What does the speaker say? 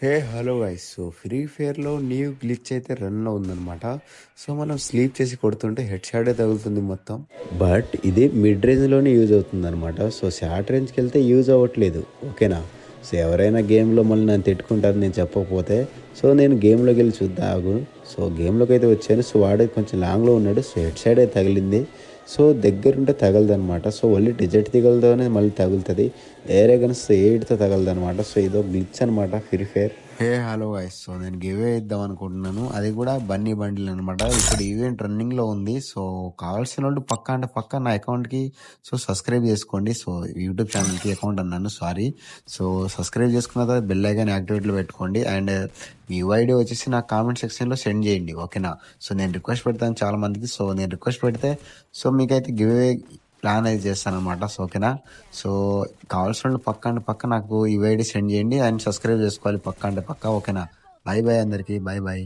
Hello guys. So free ఫైర్లో new glitch అయితే రన్లో ఉందన్నమాట. సో మనం స్లీప్ చేసి కొడుతుంటే హెడ్ షాటే తగులుతుంది మొత్తం. బట్ ఇది మిడ్ రేంజ్లోనే యూజ్ అవుతుంది అనమాట. సో షార్ట్ రేంజ్కి వెళ్తే యూజ్ అవ్వట్లేదు, ఓకేనా. సో ఎవరైనా గేమ్లో మళ్ళీ నన్ను తిట్టుకుంటారు నేను చెప్పకపోతే. సో నేను గేమ్లోకి వెళ్ళి చూద్దాం ఆగు. సో గేమ్లోకి అయితే వచ్చాను. సో వాడే కొంచెం లాంగ్లో ఉన్నాడు. సో హెడ్ సైడ్ అయితే తగిలింది. సో దగ్గరుంటే తగలదు అనమాట. సో ఓన్లీ డిజెట్ తగలదోనే మళ్ళీ తగులుతుంది. ఏరే కానీ ఎయిడ్తో తగలదు అనమాట. సో ఇదో గ్లిచ్ అనమాట free fire. Hello guys. So నేను గివ్ ఇద్దాం అనుకుంటున్నాను, అది కూడా బన్నీ బండిల్ అనమాట. ఇప్పుడు ఈవెంట్ రన్నింగ్లో ఉంది. సో కావాల్సిన వాళ్ళు పక్కా అంటే పక్కా నా అకౌంట్కి సో సబ్స్క్రైబ్ చేసుకోండి. సో యూట్యూబ్ ఛానల్కి అకౌంట్ అన్నాను, సారీ. సో సబ్స్క్రైబ్ చేసుకున్న తర్వాత బెల్ ఐకాన్ యాక్టివేట్లో పెట్టుకోండి. అండ్ మీ యూఐడి వచ్చేసి నా కామెంట్ సెక్షన్లో సెండ్ చేయండి, ఓకేనా. సో నేను రిక్వెస్ట్ పెడతాను చాలా మందికి. సో నేను రిక్వెస్ట్ పెడితే సో మీకైతే గివ్ ప్లాన్ అయితే చేస్తాను అనమాట. సో ఓకేనా. సో కావాల్సిన వాళ్ళు పక్క అంటే పక్క నాకు యూఐడి సెండ్ చేయండి అండ్ సబ్స్క్రైబ్ చేసుకోవాలి పక్క అంటే పక్క, ఓకేనా. బాయ్ బాయ్ అందరికీ, బాయ్ బాయ్.